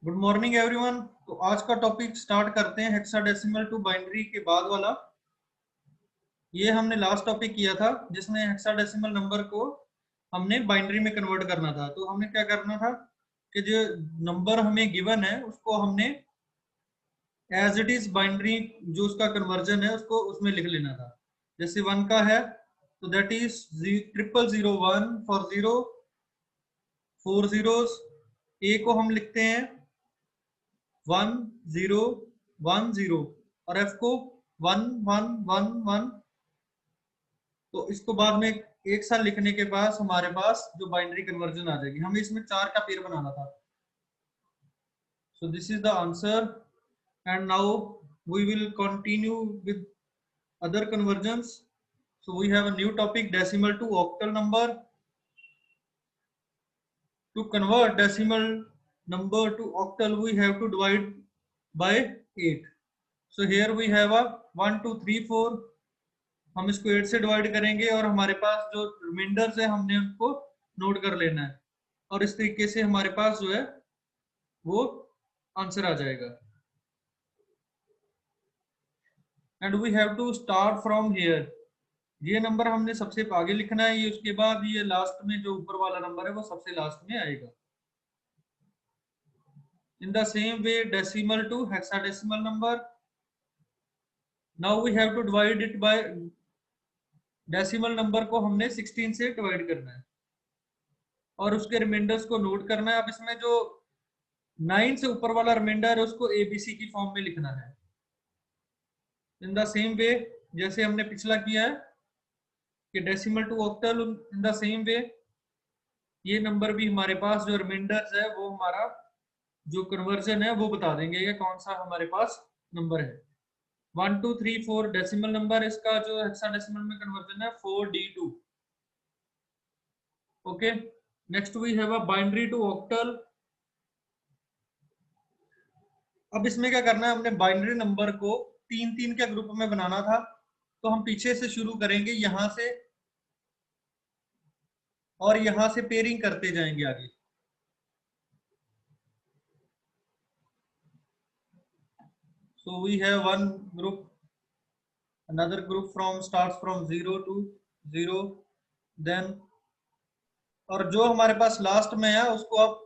Good morning everyone. तो आज का टॉपिक स्टार्ट करते हैं हेक्साडेसिमल टू बाइनरी के बाद वाला। ये हमने लास्ट टॉपिक किया था जिसमें हेक्साडेसिमल नंबर को हमने बाइनरी में कन्वर्ट करना था। तो हमने क्या करना था कि जो नंबर हमें गिवन है उसको हमने एज इट इज बाइनरी जो उसका कन्वर्जन है उसको उसमें लिख लेना था। जैसे 1 का है तो दैट इज 0001 फॉर 0 4 zeros। ए को हम लिखते हैं 1010 और एफ को 1111। तो इसको बाद में एक साथ लिखने के बाद हमारे पास जो बाइनरी कन्वर्जन आ जाएगी। हमें इसमें 4 का पेयर बनाना था। So this is the answer and now we will continue with other conversions. So we have a new topic decimal to octal number. To convert decimal number to octal we have to divide by 8. So here we have a 1 2 3 4। हम इसको 8 से divide करेंगे और हमारे पास जो reminders है हमने उनको नोट कर लेना है और इस तरीके से हमारे पास जो है वो आंसर आ जाएगा। And we have to start from here. ये नंबर हमने सबसे आगे लिखना है, ये उसके बाद ये लास्ट में जो ऊपर वाला नंबर है वो सबसे लास्ट में आएगा। In the same way decimal to hexadecimal number, now we have to divide it by decimal number को हमने 16 से डिवाइड करना है और उसके रिमाइंडर्स को नोट करना है। अब इसमें जो 9 से ऊपर वाला रिमाइंडर है उसको एबीसी की फॉर्म में लिखना है। इन द सेम वे जैसे हमने पिछला किया है कि decimal to octal, in the same way ये नंबर भी हमारे पास जो रिमाइंडर्स है वो हमारा जो कन्वर्जन है वो बता देंगे ये कौन सा हमारे पास नंबर है। 1 2 3 4 डेसिमल नंबर, इसका जो हेक्साडेसिमल में कन्वर्जन है 4D2। Okay, next we have a binary to octal. अब इसमें क्या करना है, हमने बाइनरी नंबर को 3 3 के ग्रुप में बनाना था। तो हम पीछे से शुरू करेंगे यहां से और यहां से पेयरिंग करते जाएंगे आगे। So we have one group, another group from starts from 0 to 0, then और जो हमारे पास लास्ट में है उसको आप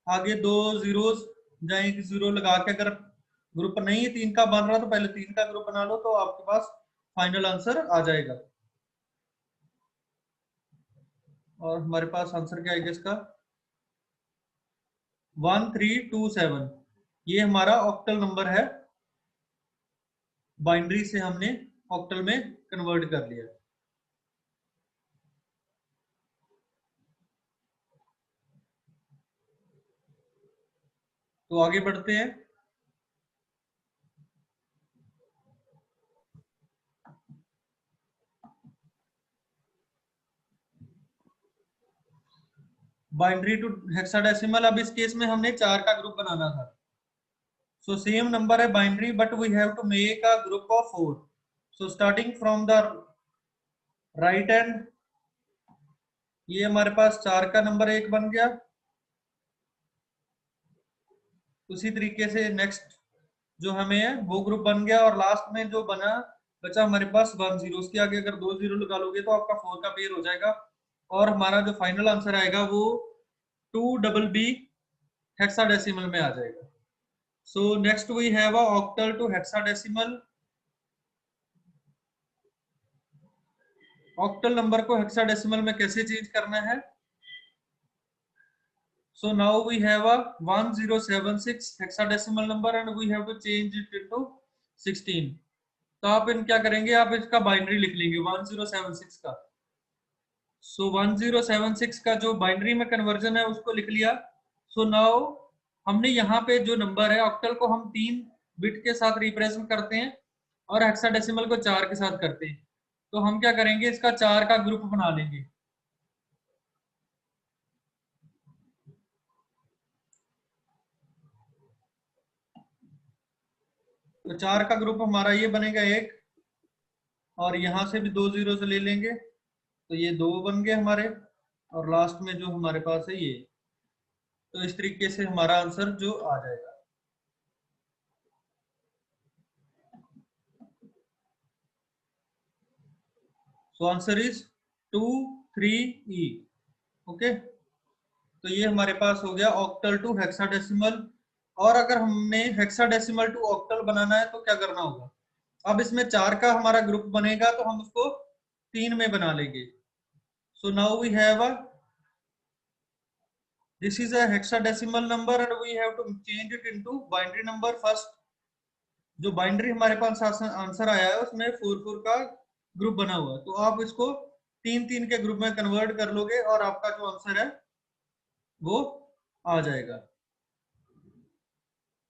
आगे 2 जीरोस जाएंगे, जीरो लगा के अगर ग्रुप नहीं 3 का बन रहा तो पहले 3 का ग्रुप बना लो तो आपके पास फाइनल आंसर आ जाएगा। और हमारे पास आंसर क्या आएगा इसका 1327। ये हमारा ऑक्टल नंबर है, बाइनरी से हमने ऑक्टल में कन्वर्ट कर लिया। तो आगे बढ़ते हैं। बाइनरी टू हेक्साडेसिमल, अब इस केस में हमने 4 का ग्रुप बनाना था। सो सेम नंबर है binary but we have to make a group of 4। So starting from the right hand, ये हमारे पास 4 का नंबर 1 बन गया। उसी तरीके से नेक्स्ट जो हमें है वो ग्रुप बन गया और लास्ट में जो बना बचा हमारे पास 10। उसके आगे अगर 2 जीरो लगा लोगे तो आपका 4 का पेयर हो जाएगा और हमारा जो फाइनल आंसर आएगा वो 2BB हेक्साडेसिमल में आ जाएगा। So next we have a octal to hexadecimal. Octal number को हेक्साडेसिमल में कैसे चेंज करना है। So now we have a 1076 hexadecimal number and we have to change it into 16। तो आप इन क्या करेंगे, आप इसका बाइनरी लिख लेंगे 1076 का। सो 1076 का जो बाइनरी में कन्वर्जन है उसको लिख लिया। सो नाउ हमने यहाँ पे जो नंबर है ऑक्टल को हम 3 बिट के साथ रिप्रेजेंट करते हैं और हेक्साडेसिमल को 4 के साथ करते हैं। तो हम क्या करेंगे, इसका 4 का ग्रुप बना लेंगे। तो 4 का ग्रुप हमारा ये बनेगा 1 और यहां से भी 2 जीरो से ले लेंगे तो ये 2 बन गए हमारे और लास्ट में जो हमारे पास है ये। तो इस तरीके से हमारा आंसर जो आ जाएगा। So answer is 2 3 E। Okay, तो ये हमारे पास हो गया ऑक्टल टू हेक्साडेसिमल। और अगर हमने हेक्साडेसिमल टू ऑक्टल बनाना है तो क्या करना होगा? अब इसमें 4 का हमारा ग्रुप बनेगा तो हम उसको 3 में बना लेंगे। So now we have a this is a hexadecimal number and we have to change it into binary number first। जो बाइनरी हमारे पास आंसर आया है उसमें 4 का ग्रुप बना हुआ है, तो आप इसको 3 के ग्रुप में कन्वर्ट कर लोगे और आपका जो आंसर है वो आ जाएगा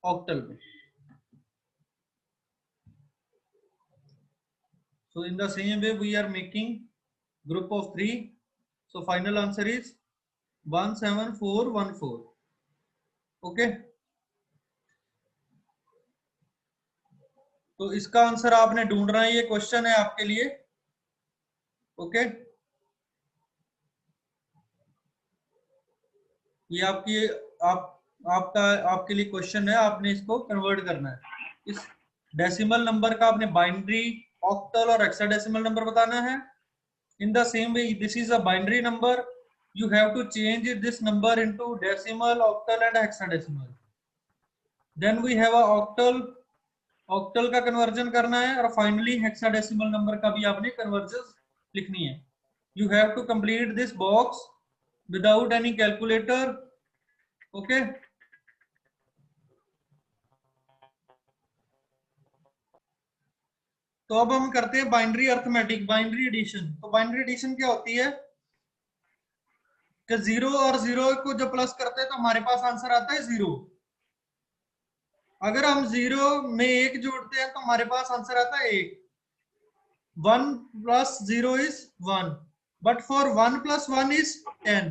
ऑक्टल में। So in the same way we are making group of 3, so final answer is 17414। Okay, तो इसका आंसर आपने ढूंढना है, ये क्वेश्चन है आपके लिए। ओके, ये आपका आपके लिए क्वेश्चन है, आपने इसको कन्वर्ट करना है। इस डेसिमल नंबर का आपने बाइनरी, ऑक्टल और हेक्साडेसिमल नंबर बताना है। इन the same way this is a binary number, you have to change this number into decimal, octal and hexadecimal। then we have a octal, octal का conversion करना है, और finally hexadecimal number का भी आपने conversion लिखनी है। you have to complete this box without any calculator। Okay, तो अब हम करते हैं बाइनरी अर्थमेटिक, बाइनरी एडिशन। तो बाइनरी एडिशन क्या होती है कि 0 और 0 को जब प्लस करते हैं तो हमारे पास आंसर आता है 0। अगर हम 0 में 1 जोड़ते हैं तो हमारे पास आंसर आता है 1। 1 plus 0 is 1, but for 1 plus 1 is 10।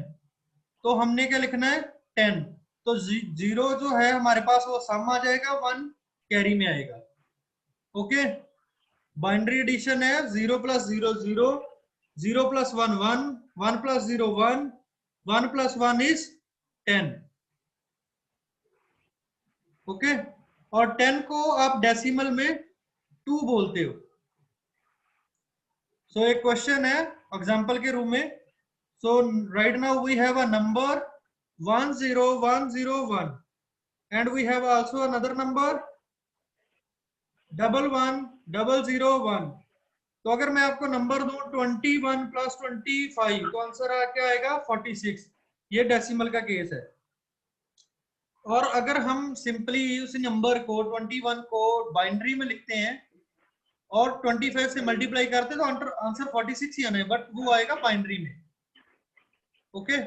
तो हमने क्या लिखना है 10। तो 0 जो है हमारे पास वो सम आ जाएगा, 1 कैरी में आएगा। ओके, बाइनरी एडिशन है 0 plus 0 0, 0 plus 1 1, 1 plus 0 1, 1 plus 1 is 10। Okay, और 10 को आप डेसिमल में 2 बोलते हो। सो एक क्वेश्चन है एग्जांपल के रूप में। So right now we have a number 10101 and we have also another number 11001। तो अगर मैं आपको नंबर दूं 21 प्लस 25 तो आंसर क्या आएगा 46। ये डेसिमल का केस है। और अगर हम सिंपली उस नंबर को 21 को बाइनरी में लिखते हैं और 25 से मल्टीप्लाई करते हैं तो आंसर 46 ही आना है, बट वो आएगा बाइनरी में। ओके,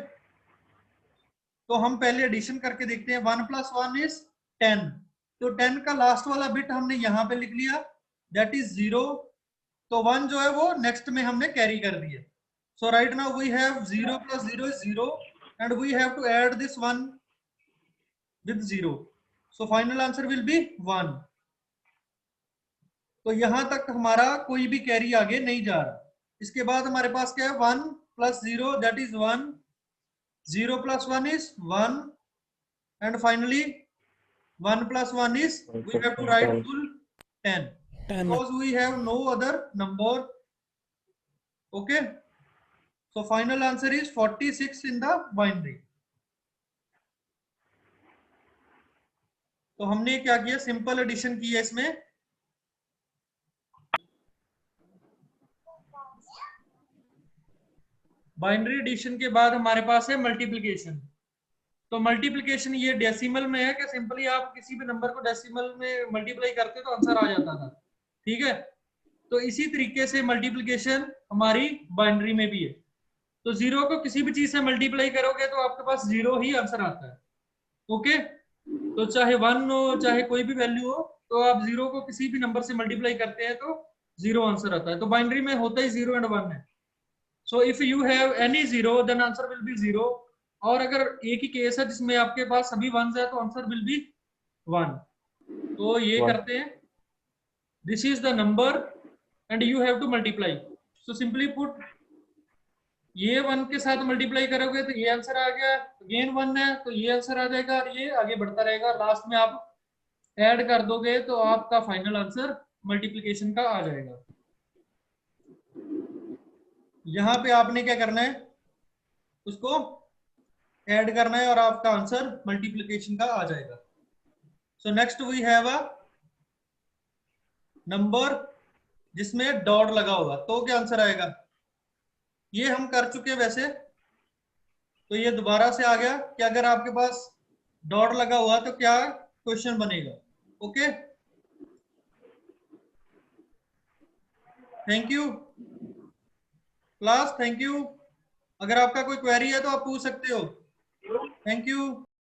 तो हम पहले एडिशन करके देखते हैं। 1 प्लस 1 इज 10, तो 10 का लास्ट वाला बिट हमने यहाँ पे लिख लिया, दैट इज 0। तो 1 जो है वो नेक्स्ट में हमने कैरी कर दिया। So right now we have 0 plus 0 is 0 and we have to add this 1 with 0। So final answer will be 1। तो यहां तक हमारा कोई भी कैरी आगे नहीं जा रहा। इसके बाद हमारे पास क्या है 1 plus 0 that is 1, 0 plus 1 is 1, and finally 1 plus 1 is we have to write full 10 because we have no other number। Okay, so final answer is 46 in the binary। तो हमने क्या किया, सिंपल एडिशन की है इसमें। बाइनरी एडिशन के बाद हमारे पास है मल्टीप्लिकेशन। तो मल्टीप्लिकेशन ये डेसिमल में है कि सिंपली आप किसी भी नंबर को डेसिमल में मल्टीप्लाई करते तो आंसर आ जाता था। ठीक है, तो इसी तरीके से मल्टीप्लिकेशन हमारी बाइनरी में भी है। तो 0 को किसी भी चीज से मल्टीप्लाई करोगे तो आपके पास 0 ही आंसर आता है। ओके, तो चाहे 1 हो चाहे कोई भी वैल्यू हो, तो आप 0 को किसी भी नंबर से मल्टीप्लाई करते हैं तो 0 आंसर आता है। तो बाइनरी में होता ही 0 एंड 1 है। So if you have any 0 then answer will be 0। और अगर एक ही केस है जिसमें आपके पास सभी 1s है तो आंसर विल बी 1। तो ये करते हैं, this is the number and you have to multiply. So simply put ये 1 के साथ मल्टीप्लाई करोगे तो ये आंसर आ गया, अगेन 1 है तो ये आंसर आ जाएगा, और ये आगे बढ़ता रहेगा, लास्ट में आप ऐड कर दोगे तो आपका फाइनल आंसर मल्टीप्लिकेशन का आ जाएगा। यहां पे आपने क्या करना है, उसको ऐड करना है और आपका आंसर मल्टीप्लिकेशन का आ जाएगा। So next we have a number जिसमें डॉट लगा होगा, तो क्या आंसर आएगा। ये हम कर चुके वैसे, तो ये दोबारा से आ गया कि अगर आपके पास डॉट लगा हुआ तो क्या क्वेश्चन बनेगा। Okay, thank you class, thank you. अगर आपका कोई क्वेरी है तो आप पूछ सकते हो। Thank you.